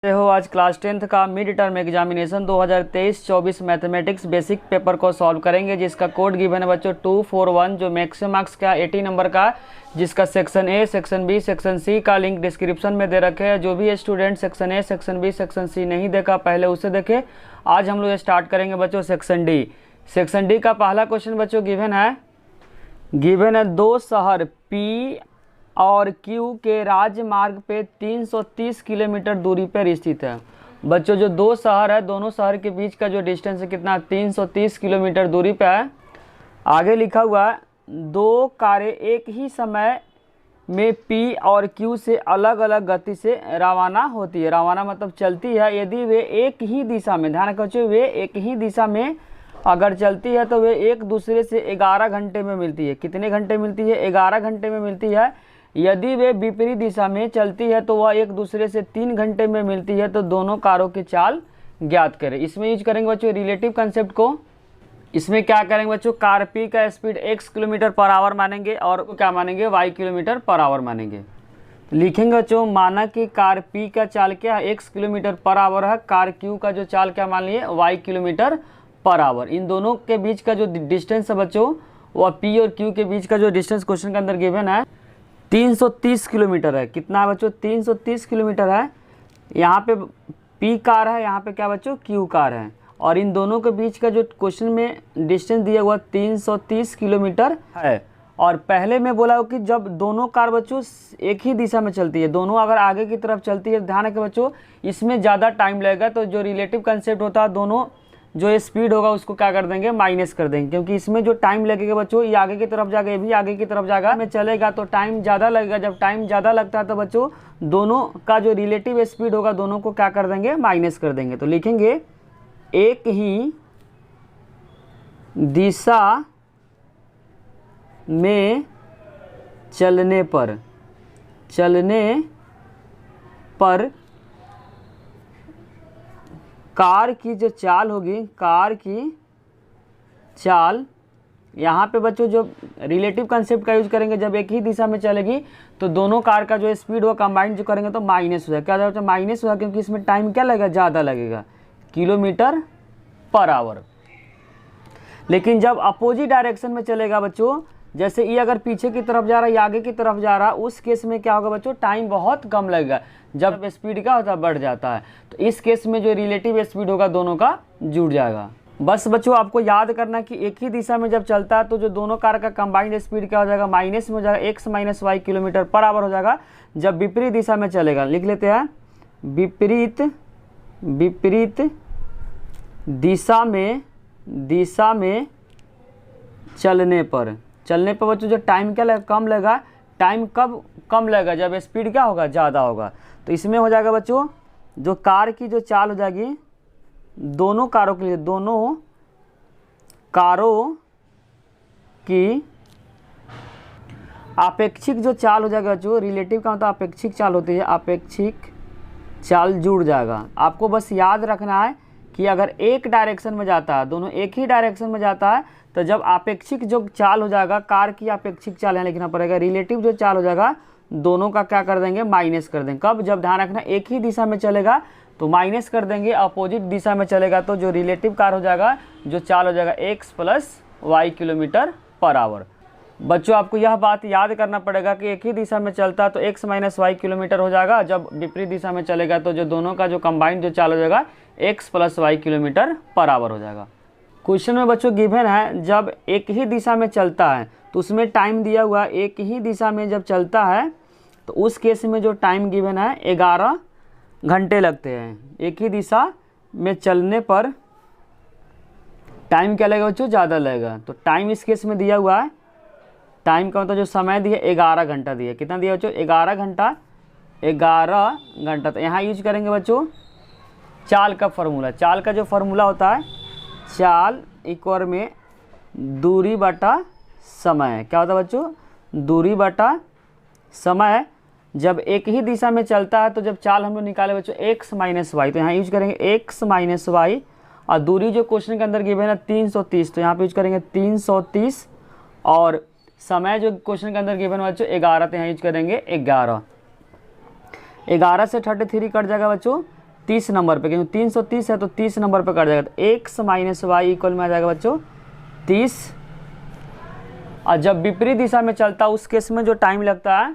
हो आज class 10th का mid term examination 2023-24 mathematics basic paper को सॉल्व करेंगे, जिसका कोड गिवन है बच्चों 241, जो मैक्सिमम मार्क्स का 80 नंबर का, जिसका section A, section B, section C का लिंक डिस्क्रिप्शन में दे रखे हैं। जो भी student section A, section B, section C नहीं देखा पहले उसे देखे। आज हम लोग स्टार्ट करेंगे बच्चों सेक्शन डी। सेक्शन डी का पहला क्वेश्चन बच्चों गिवन है दो शहर पी और क्यू के राजमार्ग पे 330 किलोमीटर दूरी पर स्थित है। बच्चों जो दो शहर है, दोनों शहर के बीच का जो डिस्टेंस है कितना, 330 किलोमीटर दूरी पे है। आगे लिखा हुआ है दो कारें एक ही समय में पी और क्यू से अलग अलग गति से रवाना होती है। रवाना मतलब चलती है। यदि वे एक ही दिशा में, ध्यान रखो, वे एक ही दिशा में अगर चलती है तो वे एक दूसरे से 11 घंटे में मिलती है। कितने घंटे मिलती है? 11 घंटे में मिलती है। यदि वे विपरीत दिशा में चलती है तो वह एक दूसरे से 3 घंटे में मिलती है। तो दोनों कारों की चाल ज्ञात करें। इसमें यूज करेंगे बच्चों रिलेटिव कंसेप्ट को। इसमें क्या करेंगे बच्चों, कार पी का speed x kilometre per our मानेंगे और क्या मानेंगे, y किलोमीटर पर आवर मानेंगे। लिखेंगे बच्चों, माना कि कार पी का चाल क्या है, x किलोमीटर पर आवर है। कार क्यू का जो चाल क्या मान लिए, y किलोमीटर पर आवर। इन दोनों के बीच का जो डिस्टेंस है बच्चों, वह पी और क्यू के बीच का जो डिस्टेंस क्वेश्चन के अंदर गिवन है 330 किलोमीटर है। कितना है बच्चों? 330 किलोमीटर है। यहाँ पे पी कार है, यहाँ पे क्या बच्चों, क्यू कार है। और इन दोनों के बीच का जो क्वेश्चन में डिस्टेंस दिया हुआ 330 किलोमीटर है। और पहले में बोला हो कि जब दोनों कार बच्चों एक ही दिशा में चलती है, दोनों अगर आगे की तरफ चलती है, ध्यान रखें बच्चों इसमें ज़्यादा टाइम लगेगा। तो जो रिलेटिव कंसेप्ट होता है, दोनों जो स्पीड होगा उसको क्या कर देंगे, माइनस कर देंगे। क्योंकि इसमें जो टाइम लगेगा बच्चों, ये आगे की तरफ जाएगा, ये भी आगे की तरफ जाएगा, में चलेगा तो टाइम ज़्यादा लगेगा। जब टाइम ज़्यादा लगता है तो बच्चों दोनों का जो रिलेटिव स्पीड होगा, दोनों को क्या कर देंगे, माइनस कर देंगे। तो लिखेंगे एक ही दिशा में चलने पर कार की जो चाल होगी, कार की चाल, यहाँ पे बच्चों जो रिलेटिव कंसेप्ट का यूज करेंगे, जब एक ही दिशा में चलेगी तो दोनों कार का जो स्पीड हो कंबाइंड जो करेंगे तो माइनस हो जाएगा। क्या होता है, माइनस होगा, क्योंकि इसमें टाइम क्या लगेगा, ज़्यादा लगेगा, किलोमीटर पर आवर। लेकिन जब अपोजिट डायरेक्शन में चलेगा बच्चों, जैसे ये अगर पीछे की तरफ जा रहा है या आगे की तरफ जा रहा है, उस केस में क्या होगा बच्चों, टाइम बहुत कम लगेगा। जब स्पीड क्या होता है, बढ़ जाता है, तो इस केस में जो रिलेटिव स्पीड होगा दोनों का जुड़ जाएगा। बस बच्चों आपको याद करना कि एक ही दिशा में जब चलता है तो जो दोनों कार का कंबाइंड स्पीड क्या हो जाएगा, माइनस में हो जाएगा, x minus Y kilometre per hour हो जाएगा। जब विपरीत दिशा में चलेगा, लिख लेते हैं, विपरीत दिशा में चलने पर बच्चों जो टाइम क्या लगेगा, कम लगेगा। टाइम कब कम लगेगा, जब स्पीड क्या होगा, ज़्यादा होगा। तो इसमें हो जाएगा बच्चों, जो कार की जो चाल हो जाएगी, दोनों कारों के लिए, दोनों कारों की आपेक्षिक जो चाल हो जाएगा बच्चों, रिलेटिव का मतलब आपेक्षिक चाल होती है, आपेक्षिक चाल जुड़ जाएगा। आपको बस याद रखना है कि अगर एक डायरेक्शन में जाता है, दोनों एक ही डायरेक्शन में जाता है, तो जब आपेक्षिक जो चाल हो जाएगा, कार की आपेक्षिक चाल यहाँ लिखना पड़ेगा, रिलेटिव जो चाल हो जाएगा दोनों का क्या कर देंगे, माइनस कर देंगे। कब? जब ध्यान रखना एक ही दिशा में चलेगा तो माइनस कर देंगे, अपोजिट दिशा में चलेगा तो जो रिलेटिव कार हो जाएगा, जो चाल हो जाएगा x plus Y kilometre per hour. बच्चों आपको यह बात याद करना पड़ेगा कि एक ही दिशा में चलता है तो x माइनस वाई किलोमीटर हो जाएगा। जब विपरीत दिशा में चलेगा तो जो दोनों का जो कंबाइंड जो चाल हो जाएगा x plus Y kilometre per hour हो जाएगा। क्वेश्चन में बच्चों गिवन है जब एक ही दिशा में चलता है तो उसमें टाइम दिया हुआ है, एक ही दिशा में जब चलता है तो उस केस में जो टाइम गिवन है 11 घंटे लगते हैं। एक ही दिशा में चलने पर टाइम क्या लगेगा बच्चों, ज़्यादा लगेगा। तो टाइम इस केस में दिया हुआ है, टाइम का मतलब जो समय दिया 11 घंटा दिया। कितना दिया बच्चों, 11 घंटा। 11 घंटा। तो यहाँ यूज करेंगे बच्चों चाल का फॉर्मूला। चाल का जो फॉर्मूला होता है, चाल इक्वल में दूरी बटा समय। क्या होता है बच्चों, दूरी बटा समय। जब एक ही दिशा में चलता है तो जब चाल हम लोग निकाले बच्चों x माइनस वाई, तो यहाँ यूज करेंगे x माइनस वाई। और दूरी जो क्वेश्चन के अंदर गिवन है 330, तो यहाँ पे यूज करेंगे 330। और समय जो क्वेश्चन के अंदर गिवन है बच्चों 11, तो यहाँ यूज करेंगे 11। 11 से 33 कट जाएगा बच्चों, 30 नंबर पे, क्योंकि 330 है तो 30 नंबर पे कट जाएगा। तो x माइनस वाई इक्वल में आ जाएगा बच्चों 30। और जब विपरीत दिशा में चलता है उस केस में जो टाइम लगता है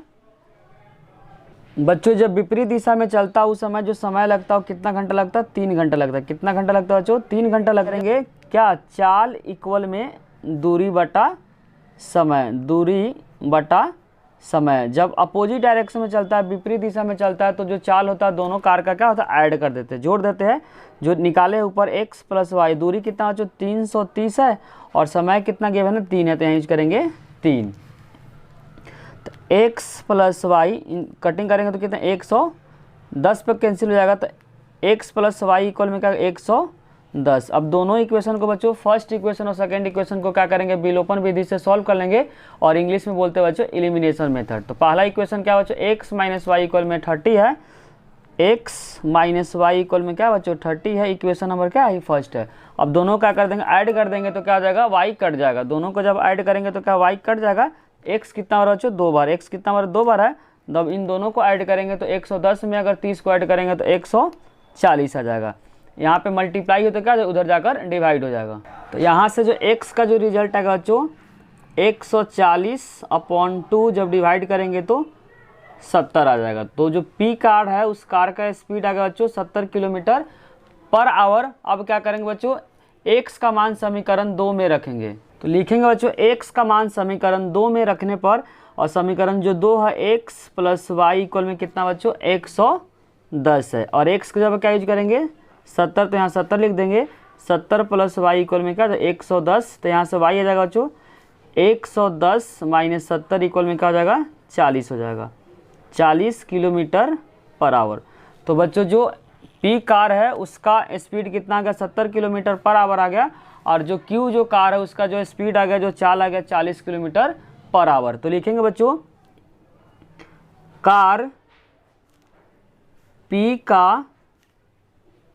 बच्चों, जब विपरीत दिशा में चलता है उस समय जो समय लगता है वो कितना घंटा लगता है? 3 घंटा लगता है। कितना घंटा लगता है बच्चों? 3 घंटा लगेंगे। क्या? चाल इक्वल में दूरी बटा समय, दूरी बटा समय। जब अपोजिट डायरेक्शन में चलता है, विपरीत दिशा में चलता है, तो जो चाल होता है दोनों कार का क्या होता है? ऐड कर देते हैं, जोड़ देते हैं। जो निकाले ऊपर x प्लस वाई, दूरी कितना बच्चों? 330 है और समय कितना गिवन है? 3 है, तो यहाँ यूज करेंगे 3। तो x प्लस वाई कटिंग करेंगे तो कितना? 110 पे कैंसिल हो जाएगा। तो x प्लस वाई इक्वल में क्या? 110। अब दोनों इक्वेशन को बच्चों, फर्स्ट इक्वेशन और सेकंड इक्वेशन को क्या करेंगे? विलोपन विधि से सॉल्व कर लेंगे, और इंग्लिश में बोलते हैं बच्चों एलिमिनेशन मेथड। तो पहला इक्वेशन क्या बच्चों? x माइनस वाई इक्वल में 30 है। x माइनस वाई इक्वल में क्या बच्चों? 30 है। इक्वेशन नंबर क्या है? फर्स्ट है। अब दोनों क्या कर देंगे? ऐड कर देंगे तो क्या हो जाएगा? y कट जाएगा। दोनों को जब ऐड करेंगे तो क्या y कट जाएगा? x कितना बार बच्चों? 2 बार। x कितना बार? 2 बार है। जब इन दोनों को ऐड करेंगे तो 110 में अगर 30 को ऐड करेंगे तो 140 आ जाएगा। यहाँ पे मल्टीप्लाई हो तो क्या उधर जाकर डिवाइड हो जाएगा। तो यहाँ से जो x का जो रिजल्ट आएगा बच्चों 140/2 जब डिवाइड करेंगे तो 70 आ जाएगा। तो जो P कार है उस कार का स्पीड आएगा बच्चों 70 किलोमीटर पर आवर। अब क्या करेंगे बच्चों? x का मान समीकरण 2 में रखेंगे। तो लिखेंगे बच्चों x का मान समीकरण 2 में रखने पर, और समीकरण जो 2 है x प्लस वाई इक्वल में कितना बच्चों? 110 है। और x का जब क्या यूज करेंगे? 70, तो यहाँ 70 लिख देंगे। 70 प्लस वाई इक्वल में क्या? 110। तो यहाँ से y आ जाएगा बच्चों 110 माइनस 70 इक्वल में क्या हो जाएगा? 40 हो जाएगा। 40 किलोमीटर पर आवर। तो बच्चों जो P कार है उसका स्पीड कितना आ गया? 70 किलोमीटर पर आवर आ गया। और जो Q जो कार है उसका जो स्पीड आ गया, जो चाल आ गया 40 किलोमीटर पर आवर। तो लिखेंगे बच्चों कार P का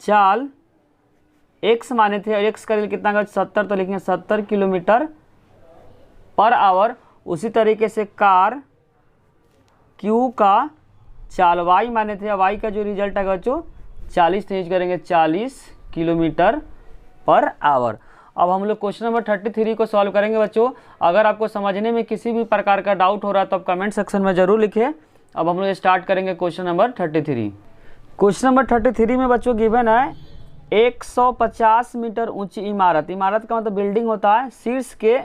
चाल x माने थे और x का कितना का 70, तो लिखेंगे 70 किलोमीटर पर आवर। उसी तरीके से कार Q का चाल y माने थे, y का जो रिजल्ट आएगा बच्चों 40, तो यूज करेंगे 40 किलोमीटर पर आवर। अब हम लोग क्वेश्चन नंबर 33 को सॉल्व करेंगे बच्चों। अगर आपको समझने में किसी भी प्रकार का डाउट हो रहा है तो आप कमेंट सेक्शन में ज़रूर लिखिए। अब हम लोग स्टार्ट करेंगे क्वेश्चन नंबर 33। क्वेश्चन नंबर 33 में बच्चों गिवन है 150 मीटर ऊंची इमारत। इमारत का मतलब बिल्डिंग होता है। शीर्ष के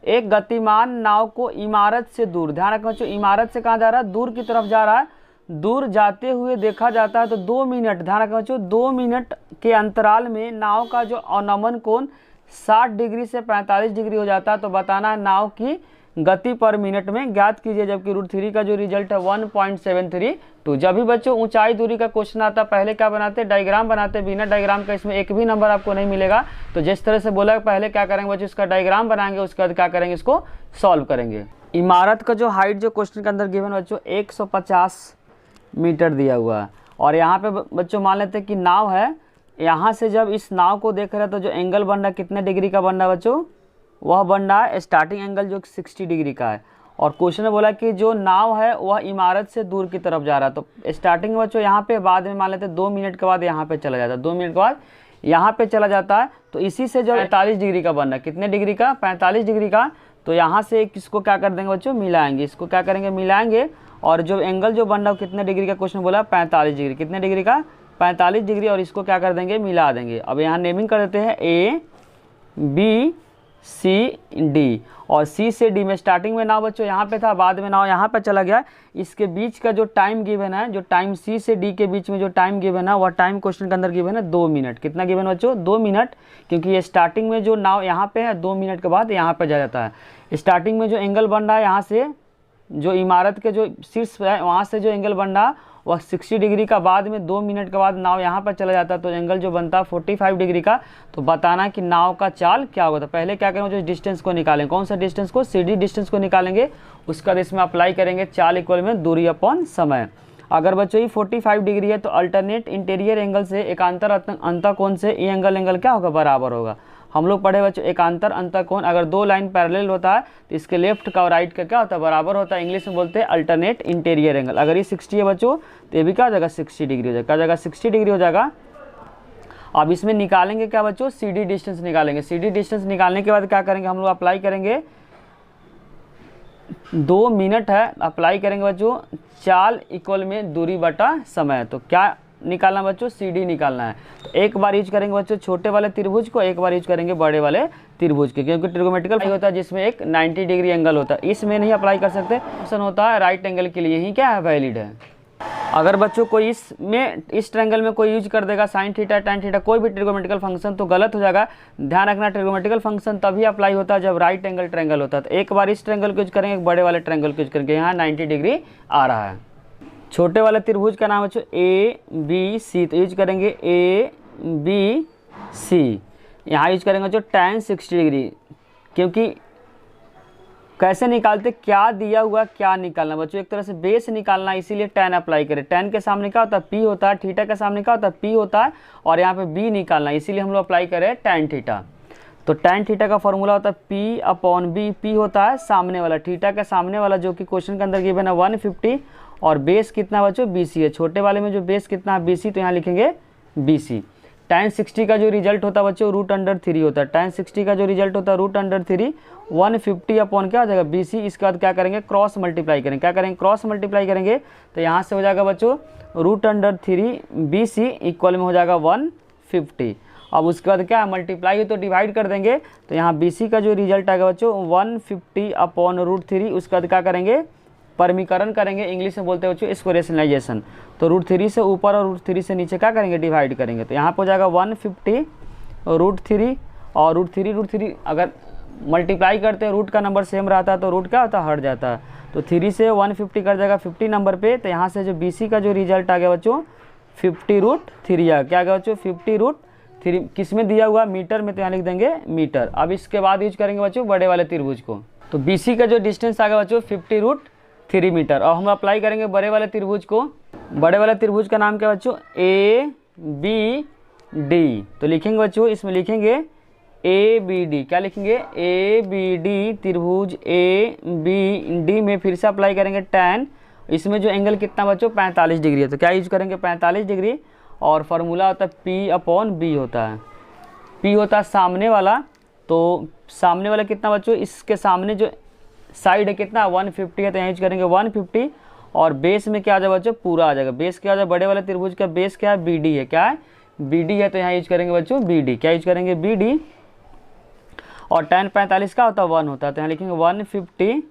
एक गतिमान नाव को इमारत से दूर, ध्यान रखना बच्चों, इमारत से कहाँ जा रहा है? दूर की तरफ जा रहा है। दूर जाते हुए देखा जाता है तो 2 मिनट, ध्यान रखना बच्चों, 2 मिनट के अंतराल में नाव का जो अवनमन कोण 60 डिग्री से 45 डिग्री हो जाता है। तो बताना है नाव की गति पर मिनट में ज्ञात कीजिए। जबकि रूट 3 का जो रिजल्ट है 1.732। जब भी बच्चों ऊंचाई दूरी का क्वेश्चन आता है पहले क्या बनाते? डायग्राम बनाते। बिना डायग्राम का इसमें एक भी नंबर आपको नहीं मिलेगा। तो जिस तरह से बोला पहले क्या करेंगे बच्चों? इसका डायग्राम बनाएंगे, उसके बाद क्या करेंगे? इसको सॉल्व करेंगे। इमारत का जो हाइट जो क्वेश्चन के अंदर गिवन बच्चों 150 मीटर दिया हुआ है। और यहाँ पे बच्चों मान लेते हैं कि नाव है। यहाँ से जब इस नाव को देख रहे हैं तो जो एंगल बन रहा है कितने डिग्री का बन रहा है बच्चों? वह बन रहा है स्टार्टिंग एंगल जो 60 डिग्री का है। और क्वेश्चन में बोला कि जो नाव है वह इमारत से दूर की तरफ जा रहा है। तो स्टार्टिंग बच्चों यहाँ पे, बाद में मान लेते हैं 2 मिनट के बाद यहाँ पे चला जाता है, 2 मिनट के बाद यहाँ पे चला जाता है। तो इसी से जो 45 डिग्री का बन रहा है, कितने डिग्री का? 45 डिग्री का। तो यहाँ से इसको क्या कर देंगे बच्चों? मिलाएंगे। इसको क्या करेंगे? मिलाएंगे। और जो एंगल जो बन रहा है कितने डिग्री का? क्वेश्चन बोला 45 डिग्री। कितने डिग्री का? 45 डिग्री। और इसको क्या कर देंगे? मिला देंगे। अब यहाँ नेमिंग कर देते हैं A B C D। और C से D में स्टार्टिंग में नाव बच्चों यहाँ पे था, बाद में नाव यहाँ पे चला गया। इसके बीच का जो टाइम गिवन है, जो टाइम C से D के बीच में जो टाइम गिवन है वह टाइम क्वेश्चन के अंदर गिवन है 2 मिनट। कितना गिवन बच्चों? 2 मिनट। क्योंकि ये स्टार्टिंग में जो नाव यहाँ पे है 2 मिनट के बाद यहाँ पे जा जाता है। स्टार्टिंग में जो एंगल बन रहा है यहाँ से, जो इमारत के जो शीर्ष है वहाँ से जो एंगल बन रहा वह 60 डिग्री का, बाद में 2 मिनट के बाद नाव यहाँ पर चला जाता है तो एंगल जो बनता है 45 डिग्री का। तो बताना कि नाव का चाल क्या होगा। तो पहले क्या करेंगे? जो डिस्टेंस को निकालेंगे। कौन सा डिस्टेंस को? CD डिस्टेंस को निकालेंगे। उसका इसमें अप्लाई करेंगे चाल इक्वल में दूरी अपॉन समय। अगर बच्चों ये 45 डिग्री है तो अल्टरनेट इंटीरियर एंगल से एकांतर अंतःकोण से ये एंगल क्या होगा? बराबर होगा। हम लोग पढ़े बच्चों एकांतर अंतःकोण, अगर 2 लाइन पैरेलल होता है तो इसके लेफ्ट का और राइट का क्या होता है? बराबर होता है। इंग्लिश में बोलते हैं अल्टरनेट इंटीरियर एंगल। अगर ये 60 है बच्चों तो ये भी क्या हो जाएगा? 60 डिग्री हो जाएगा। क्या हो जाएगा? 60 डिग्री हो जाएगा। अब इसमें निकालेंगे क्या बच्चों, सी डी डिस्टेंस निकालेंगे। सी डी डिस्टेंस निकालने के बाद क्या करेंगे हम लोग, अप्लाई करेंगे 2 मिनट है, अप्लाई करेंगे बच्चों चाल इक्वल में दूरी बटा समय। तो क्या निकालना बच्चों, सी डी निकालना है। तो एक बार यूज करेंगे बच्चों छोटे वाले त्रिभुज को, एक बार यूज करेंगे बड़े वाले त्रिभुज के, क्योंकि ट्रिगोमेट्रिकल होता है जिसमें एक 90 डिग्री एंगल होता है, इसमें नहीं अप्लाई कर सकते। ऑप्शन होता है राइट एंगल के लिए ही क्या है, वैलिड है। अगर बच्चों कोई इस ट्रायंगल में कोई यूज कर देगा साइन थीटा टैन थीटा कोई भी ट्रिगोमेट्रिकल फंक्शन, तो गलत हो जाएगा। ध्यान रखना ट्रिगोमेट्रिकल फंक्शन तभी अप्लाई होता है जब राइट एंगल ट्रायंगल होता है। तो एक बार इस ट्रायंगल को यूज करेंगे, एक बड़े वाले ट्रायंगल को यूज करेंगे, यहाँ 90 डिग्री आ रहा है। छोटे वाले त्रिभुज का नाम बच्चों ए बी सी, तो यूज करेंगे ए बी सी। यहाँ यूज करेंगे बच्चों tan 60 डिग्री, क्योंकि कैसे निकालते, क्या दिया हुआ क्या निकालना बच्चों, एक तरह से बेस निकालना, इसीलिए tan अप्लाई करें। tan के सामने क्या होता है, p होता है, थीटा के सामने क्या होता है, p होता है, और यहाँ पे b निकालना, इसीलिए हम लोग अप्लाई करें tan थीटा। तो tan थीटा का फॉर्मूला होता है p/b, p होता है सामने वाला, थीटा के सामने वाला जो कि क्वेश्चन के अंदर गिवन है 150, और बेस कितना बच्चों BC है। छोटे वाले में जो बेस कितना है BC, तो यहाँ लिखेंगे BC। tan 60 का जो रिजल्ट होता है बच्चों √3 होता है। tan 60 का जो रिजल्ट होता है √3, 150 अपॉन क्या हो जाएगा BC। इसके बाद क्या करेंगे, क्रॉस मल्टीप्लाई करेंगे, क्या करेंगे, क्रॉस मल्टीप्लाई करेंगे। तो यहाँ से हो जाएगा बच्चों √3 BC इक्वल में हो जाएगा 150। अब उसके बाद क्या मल्टीप्लाई है तो डिवाइड कर देंगे, तो यहाँ BC का जो रिजल्ट आएगा बच्चों 150 अपॉन √3। उसके बाद क्या करेंगे, परमीकरण करेंगे, इंग्लिश में बोलते हैं बच्चों इसको रेशनलाइजेशन। तो √3 से ऊपर और √3 से नीचे क्या करेंगे, डिवाइड करेंगे। तो यहाँ पर हो जाएगा 150 √3, और √3 अगर मल्टीप्लाई करते हैं रूट का नंबर सेम रहता है तो रूट क्या होता है, हट जाता है। तो 3 से 150 कर जाएगा 50 नंबर पे। तो यहाँ से जो BC का जो रिजल्ट आ गया बच्चों 50√3 आ, क्या आ गया बच्चों 50√3। किस में दिया हुआ, मीटर में, तो यहाँ लिख देंगे मीटर। अब इसके बाद यूज करेंगे बच्चों बड़े वाले त्रिभुज को। तो BC का जो डिस्टेंस आ गया बच्चों 50√3 मीटर। और हम अप्लाई करेंगे बड़े वाले त्रिभुज को। बड़े वाले त्रिभुज का नाम क्या बच्चों, ABD। तो लिखेंगे बच्चों, इसमें लिखेंगे ABD, क्या लिखेंगे ABD त्रिभुज ABD में फिर से अप्लाई करेंगे tan। इसमें जो एंगल कितना बच्चों 45 डिग्री है, तो क्या यूज करेंगे 45 डिग्री। और फार्मूला होता है P/B होता है। P होता है सामने वाला, तो सामने वाला कितना बच्चों, इसके सामने जो साइड है कितना 150 है, तो यहाँ यूज करेंगे 150। और बेस में क्या आ जाएगा बच्चों, पूरा आ जाएगा। बेस क्या आ जाएगा, बड़े वाले त्रिभुज का बेस क्या है BD है, क्या है BD है, तो यहाँ यूज करेंगे बच्चों BD, क्या यूज करेंगे BD। और tan 45 का होता है 1 होता है, तो यहाँ लिखेंगे 150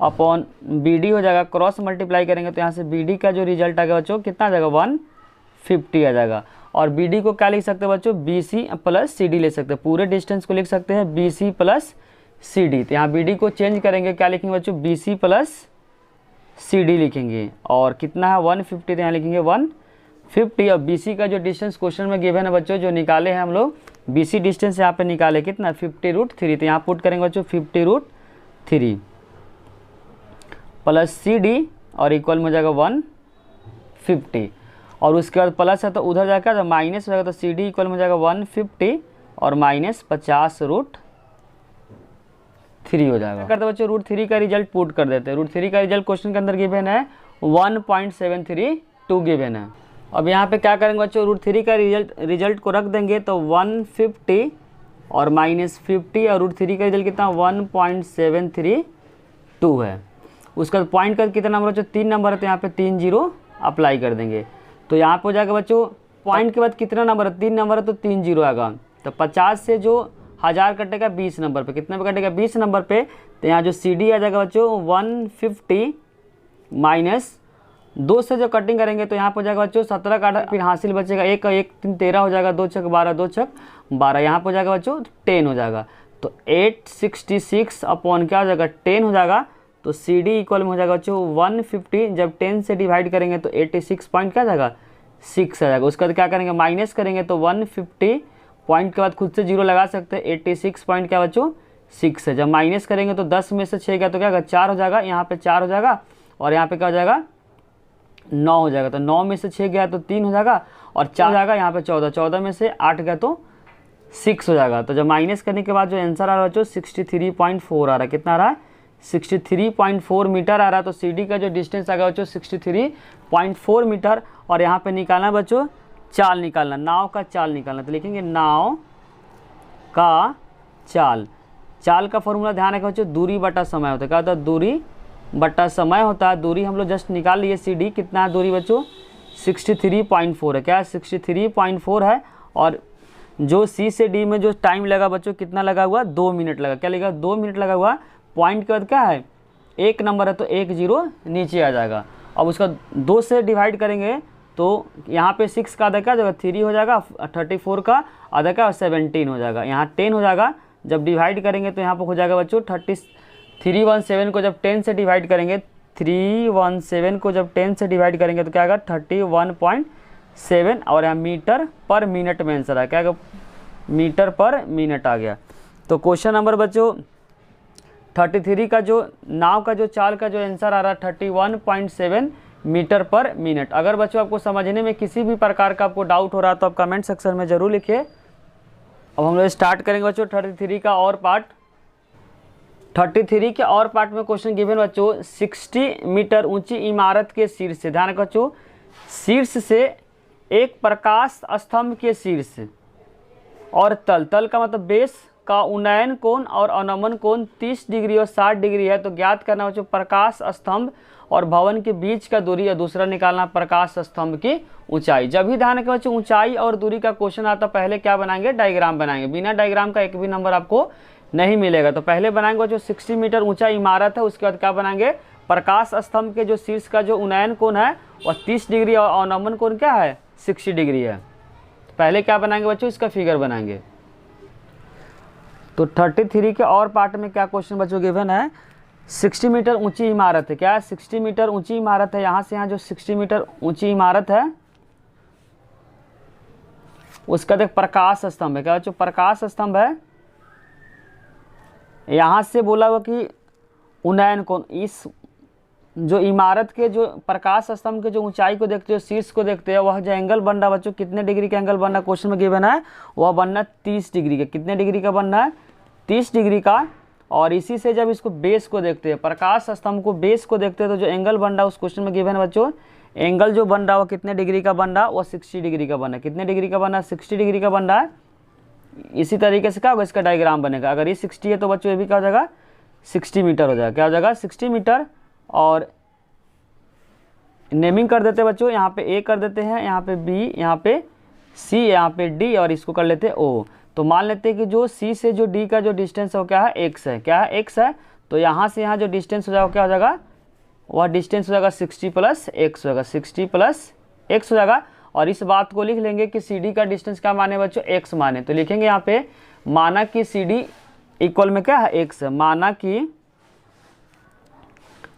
अपॉन BD हो जाएगा। क्रॉस मल्टीप्लाई करेंगे तो यहाँ से BD का जो रिजल्ट आ गया बच्चों कितना आ जाएगा 150 आ जाएगा। और BD को क्या लिख सकते हैं बच्चों BC + CD ले सकते हैं, पूरे डिस्टेंस को लिख सकते हैं BC + CD। तो यहाँ BD को चेंज करेंगे, क्या लिखेंगे बच्चों BC + CD लिखेंगे। और कितना है 150, तो यहाँ लिखेंगे 150। और BC का जो डिस्टेंस क्वेश्चन में गिवन है बच्चों जो निकाले हैं हम लोग, BC डिस्टेंस यहाँ पे निकाले कितना 50√3। तो यहाँ पुट करेंगे बच्चों 50√3 + CD और इक्वल में हो जाएगा 150। और उसके बाद प्लस है तो उधर जाकर तो माइनस हो जाएगा, तो CD इक्वल में हो जाएगा 150 और -50√3 हो जाएगा। करते बच्चों √3 का रिजल्ट पुट कर देते हैं। √3 का रिजल्ट क्वेश्चन के अंदर गिवन है 1.732 गिवन है। अब यहाँ पे क्या करेंगे बच्चों, √3 का रिजल्ट को रख देंगे, तो 150 और -50 और √3 का रिजल्ट कितना 1.732 है। उसका पॉइंट का कितना नंबर बच्चों 3 नंबर है, तो यहाँ पे 3 0 अप्लाई कर देंगे। तो यहाँ पे हो जाएगा बच्चों पॉइंट के बाद कितना नंबर है 3 नंबर है, तो 3 0 आएगा। तो 50 से जो 1000 कटेगा 20 नंबर पे, कितने पे कटेगा 20 नंबर पे। तो यहाँ जो CD आ जाएगा बच्चों 150 -2 से जो कटिंग करेंगे तो यहाँ पर हो जाएगा बच्चों 17 काटा, फिर हासिल बचेगा 1 1 3 13 हो जाएगा, 2 छक 12 2 छक 12, यहाँ पर हो जाएगा बच्चों 10 हो जाएगा। तो 866 अपॉन क्या हो जाएगा 10 हो जाएगा। तो CD इक्वल में हो जाएगा बच्चों 150, जब 10 से डिवाइड करेंगे तो 86 पॉइंट क्या जाएगा 6 आ जाएगा। उसके बाद क्या करेंगे माइनस करेंगे, तो 150 पॉइंट के बाद खुद से 0 लगा सकते हैं, 86 पॉइंट क्या बच्चों 6 है। जब माइनस करेंगे तो 10 में से 6 गया तो क्या होगा 4 हो जाएगा, यहाँ पे 4 हो जाएगा और यहाँ पे क्या हो जाएगा 9 हो जाएगा। तो 9 में से 6 गया तो 3 हो जाएगा और 4 हो जाएगा, यहाँ पे 14, 14 में से 8 गया तो 6 हो जाएगा। तो जब माइनस करने के बाद जो आंसर आ रहा है बच्चों 63.4 आ रहा है। कितना आ रहा है 63.4 मीटर आ रहा है। तो CD का जो डिस्टेंस आ गया बच्चों 63.4 मीटर। और यहाँ पे निकालना बच्चों चाल निकालना, नाव का चाल निकालना। तो लिखेंगे नाव का चाल। चाल का फॉर्मूला ध्यान रखें बच्चों, दूरी बटा समय होता है। क्या होता है? दूरी बटा समय होता है। दूरी हम लोग जस्ट निकाल लिए, सी डी कितना है दूरी बच्चों? 63.4 है। क्या है? 63.4 है। और जो सी से डी में जो टाइम लगा बच्चों कितना लगा हुआ? 2 मिनट लगा। क्या लगा? 2 मिनट लगा हुआ। पॉइंट के बाद क्या है? 1 नंबर है तो 1 0 नीचे आ जाएगा। अब उसका 2 से डिवाइड करेंगे तो यहाँ पे 6 का आधा क्या हो जाएगा? 3 हो जाएगा। 34 का आधा क्या? 17 हो जाएगा। यहाँ 10 हो जाएगा। जब डिवाइड करेंगे तो यहाँ पर हो जाएगा बच्चों 317 को जब 10 से डिवाइड करेंगे, 317 को जब 10 से डिवाइड करेंगे तो क्या आएगा? 31.7। और यहाँ मीटर पर मिनट में आंसर है। क्या आएगा? मीटर पर मिनट आ गया। तो क्वेश्चन नंबर बच्चों 33 का जो नाव का जो चाल का जो आंसर आ रहा है 31.7 मीटर पर मिनट। अगर बच्चों आपको समझने में किसी भी प्रकार का आपको डाउट हो रहा है तो आप कमेंट सेक्शन में ज़रूर लिखिए। अब हम लोग स्टार्ट करेंगे बच्चों 33 का और पार्ट। 33 के और पार्ट में क्वेश्चन गिवन बच्चों 60 मीटर ऊंची इमारत के शीर्ष से, ध्यान रखो बच्चों, शीर्ष से एक प्रकाश स्तंभ के शीर्ष और तल का मतलब बेस का उन्नयन कोण और अवनमन कोण 30 डिग्री और 60 डिग्री है। तो ज्ञात करना बच्चों प्रकाश स्तंभ और भवन के बीच का दूरी, और दूसरा निकालना प्रकाश स्तंभ की ऊंचाई। जब भी ध्यान रखें बच्चों ऊंचाई और दूरी का क्वेश्चन आता पहले क्या बनाएंगे? डायग्राम बनाएंगे। बिना डायग्राम का एक भी नंबर आपको नहीं मिलेगा। तो पहले बनाएंगे बच्चों 60 मीटर ऊंचा इमारत है, उसके बाद क्या बनाएंगे? प्रकाश स्तंभ के जो शीर्ष का जो उन्नयन कोण है वह 30 डिग्री और अवनमन कोण क्या है? 60 डिग्री है। पहले क्या बनाएंगे बच्चों? इसका फिगर बनाएंगे। तो 33 के और पार्ट में क्या क्वेश्चन बच्चों गिवन है? 60 मीटर ऊंची इमारत है। क्या है? 60 मीटर ऊंची इमारत है। यहाँ से यहाँ जो 60 मीटर ऊंची इमारत है उसका देख प्रकाश स्तंभ है। क्या बच्चों? प्रकाश स्तंभ है। यहाँ से बोला हुआ कि उन्नयन कोण, इस जो इमारत के जो प्रकाश स्तंभ के जो ऊंचाई को देखते हो, शीर्ष को देखते हो, वह जो एंगल बन रहा बच्चों कितने डिग्री का एंगल बन रहा क्वेश्चन में गिवन है? वह बनना 30 डिग्री का। कितने डिग्री का बनना है? 30 डिग्री का। और इसी से जब इसको बेस को देखते हैं, प्रकाश स्तंभ को बेस को देखते हैं, तो जो एंगल बन रहा है उस क्वेश्चन में गिवन है बच्चों, एंगल जो बन रहा है वो कितने डिग्री का बन रहा है? वो 60 डिग्री का बन रहा है। कितने डिग्री का बन रहा है? 60 डिग्री का बन रहा है। इसी तरीके से क्या होगा? इसका डायग्राम बनेगा। अगर ये 60 है तो बच्चों ये भी क्या हो जाएगा? 60 मीटर हो जाएगा। क्या हो जाएगा? 60 मीटर। और नेमिंग कर देते हैं बच्चों, यहाँ पे ए कर देते हैं, यहाँ पे बी, यहाँ पे सी, यहाँ पे डी, और इसको कर लेते हैं ओ। तो मान लेते हैं कि जो सी से जो डी का जो डिस्टेंस है वो क्या है? एक्स है। क्या है? एक्स है। तो यहाँ से यहाँ जो डिस्टेंस हो जाएगा क्या हो जाएगा? वह डिस्टेंस हो जाएगा 60 + x हो जाएगा। 60 + x हो जाएगा। और इस बात को लिख लेंगे कि सी डी का डिस्टेंस क्या माने बच्चों? x माने। तो लिखेंगे यहाँ पे माना कि सी डी इक्वल में क्या है? x है।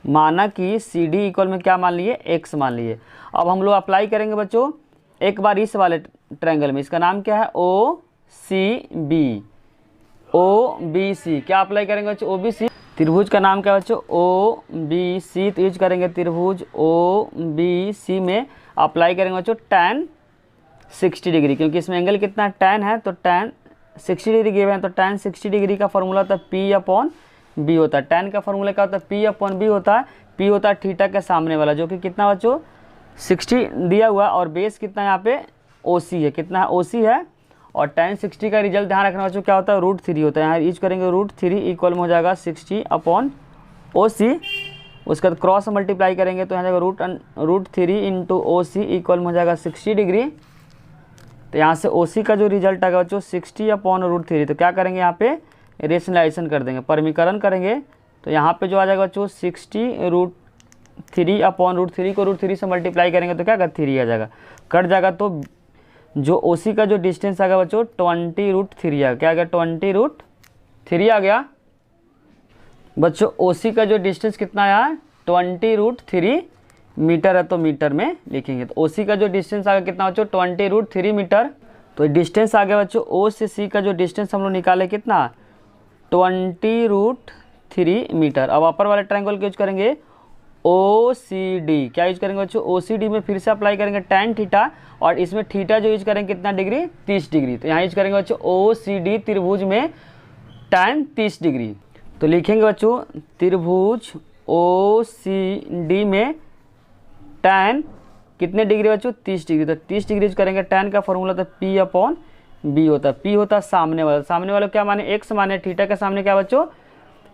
माना कि सी डी इक्वल में क्या मान लिए? x मान लिए। अब हम लोग अप्लाई करेंगे बच्चों एक बार इस वाले ट्रायंगल में, इसका नाम क्या है? OCB। OBC क्या अप्लाई करेंगे बच्चों? OBC। त्रिभुज का नाम क्या है बच्चों? OBC। तो यूज करेंगे त्रिभुज OBC में अप्लाई करेंगे बच्चों tan 60 डिग्री, क्योंकि इसमें एंगल कितना tan है, तो tan 60 डिग्री गिवन है। तो tan 60 डिग्री का फॉर्मूला होता है P/B होता है। tan का फॉर्मूला क्या होता है? P/B होता है। P होता है थीटा के सामने वाला, जो कि कितना बच्चों? 60 दिया हुआ, और बेस कितना यहाँ पे? OC है। कितना है? OC है। और tan 60 का रिजल्ट ध्यान रखना बच्चों क्या होता है? √3 होता है। यहाँ यूज करेंगे √3 इक्वल में हो जाएगा 60/OC। उसके बाद क्रॉस मल्टीप्लाई करेंगे तो यहाँ जाएगा √3 × OC इक्वल में हो जाएगा 60 डिग्री। तो यहाँ से OC का जो रिजल्ट आएगा बच्चों 60/√3। तो क्या करेंगे यहाँ पे? रेशनलाइजेशन कर देंगे, परमीकरण करेंगे। तो यहाँ पे जो आ जाएगा बच्चों 60√3/√3 को √3 से मल्टीप्लाई करेंगे तो क्या आएगा? 3 आ जाएगा। कट जाएगा तो जो OC का जो डिस्टेंस आ गया बच्चों 20√3 आ गया। क्या आ गया? 20√3 आ गया बच्चों। OC का जो डिस्टेंस कितना आया? 20√3 मीटर है, तो मीटर में लिखेंगे। तो OC का जो डिस्टेंस आ गया कितना बच्चों? 20√3 मीटर। तो डिस्टेंस आ गया बच्चों O से C का जो डिस्टेंस हम लोग निकाले कितना? 20√3 मीटर। अब अपर वाले ट्रायंगल का यूज करेंगे OCD। क्या यूज करेंगे बच्चों? OCD में फिर से अप्लाई करेंगे tan थीटा, और इसमें थीटा जो यूज करेंगे कितना डिग्री? 30 डिग्री। तो यहाँ यूज करेंगे बच्चों OCD त्रिभुज में tan 30 डिग्री। तो लिखेंगे बच्चों त्रिभुज OCD में tan कितने डिग्री बच्चों, 30 डिग्री। तो 30 डिग्री करेंगे tan का फॉर्मूला तो P/B होता है। P होता है सामने वाला क्या माने, x माने, थीटा के सामने क्या बच्चों,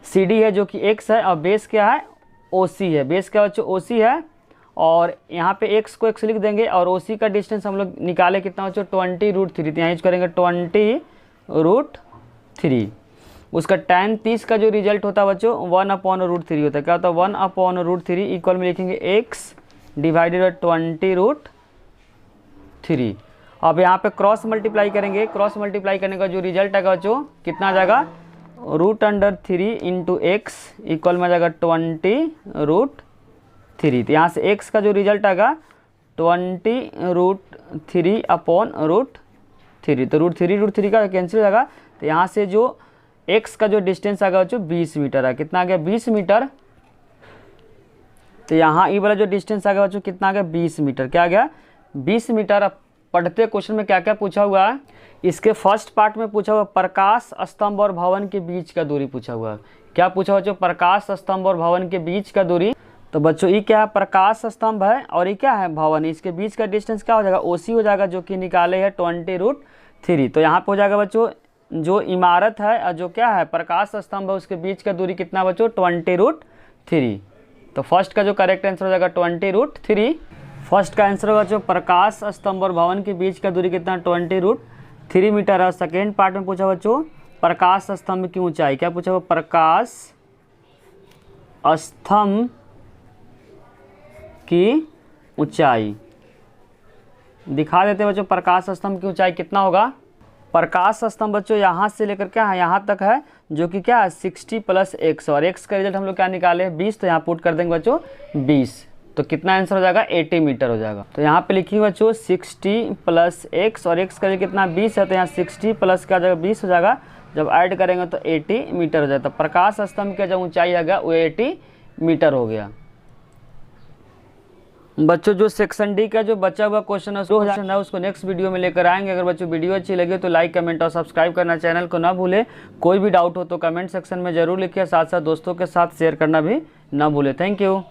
CD है जो कि x है, और बेस क्या है, OC है। बेस क्या बच्चों, OC है, और यहाँ पे x को x लिख देंगे, और OC का डिस्टेंस हम लोग निकाले कितना बच्चों, 20√3। तो यहाँ यूज करेंगे 20√3। उसका tan 30 का जो रिजल्ट होता है बच्चों 1/√3 होता है। क्या होता है, 1/√3 इक्वल में लिखेंगे x डिवाइडेड बाई 20√3। अब यहाँ पे क्रॉस मल्टीप्लाई करेंगे, क्रॉस मल्टीप्लाई करने का जो रिजल्ट आएगा बच्चों कितना आ जाएगा, √3 इंटू एक्स इक्वल में आ जाएगा 20√3। तो यहाँ से x का जो रिजल्ट आएगा 20√3/√3। तो √3 का कैंसिल हो जाएगा। तो यहाँ से जो x का जो डिस्टेंस आ गया बच्चों 20 मीटर है। कितना आ गया, 20 मीटर। तो यहाँ ये वाला जो डिस्टेंस आ गया बच्चों कितना आ गया, 20 मीटर। क्या आ गया, 20 मीटर। अब पढ़ते क्वेश्चन में क्या क्या पूछा हुआ है, इसके फर्स्ट पार्ट में पूछा हुआ प्रकाश स्तंभ और भवन के बीच का दूरी पूछा हुआ है। क्या पूछा बच्चों, प्रकाश स्तंभ और भवन के बीच का दूरी। तो बच्चों ये क्या है, प्रकाश स्तंभ है, और ये क्या है, भवन। इसके बीच का डिस्टेंस क्या हो जाएगा, OC हो जाएगा, जो कि निकाले है 20√3। तो यहाँ पे हो जाएगा बच्चों जो इमारत है और जो क्या है प्रकाश स्तंभ है उसके बीच का दूरी कितना बच्चों, 20√3। तो फर्स्ट का जो करेक्ट आंसर हो जाएगा 20√3। फर्स्ट का आंसर होगा बच्चों प्रकाश स्तंभ और भवन के बीच का दूरी कितना, 20√3 मीटर है। सेकेंड पार्ट में पूछा बच्चों प्रकाश स्तंभ की ऊंचाई। क्या पूछा हुआ, प्रकाश स्तंभ की ऊंचाई। दिखा देते बच्चों प्रकाश स्तंभ की ऊंचाई कितना होगा। प्रकाश स्तंभ बच्चों यहाँ से लेकर क्या है, यहाँ तक है, जो कि क्या है 60 + x, और x का रिजल्ट हम लोग क्या निकाले 20। तो यहाँ पुट कर देंगे बच्चों 20। तो कितना आंसर हो जाएगा, 80 मीटर हो जाएगा। तो यहाँ पे लिखिए बच्चों 60 + x, और x का रिजल्ट कितना 20 है। तो यहाँ 60 + क्या हो जाएगा, 20 हो जाएगा। जब ऐड करेंगे तो 80 मीटर हो जाता है। प्रकाश स्तंभ का जो ऊंचाई आ गया वो 80 मीटर हो गया। बच्चों जो सेक्शन डी का जो बचा हुआ क्वेश्चन है उसको नेक्स्ट वीडियो में लेकर आएंगे। अगर बच्चों वीडियो अच्छी लगे तो लाइक, कमेंट और सब्सक्राइब करना चैनल को ना भूले। कोई भी डाउट हो तो कमेंट सेक्शन में जरूर लिखिए, साथ साथ दोस्तों के साथ शेयर करना भी ना भूले। Thank you.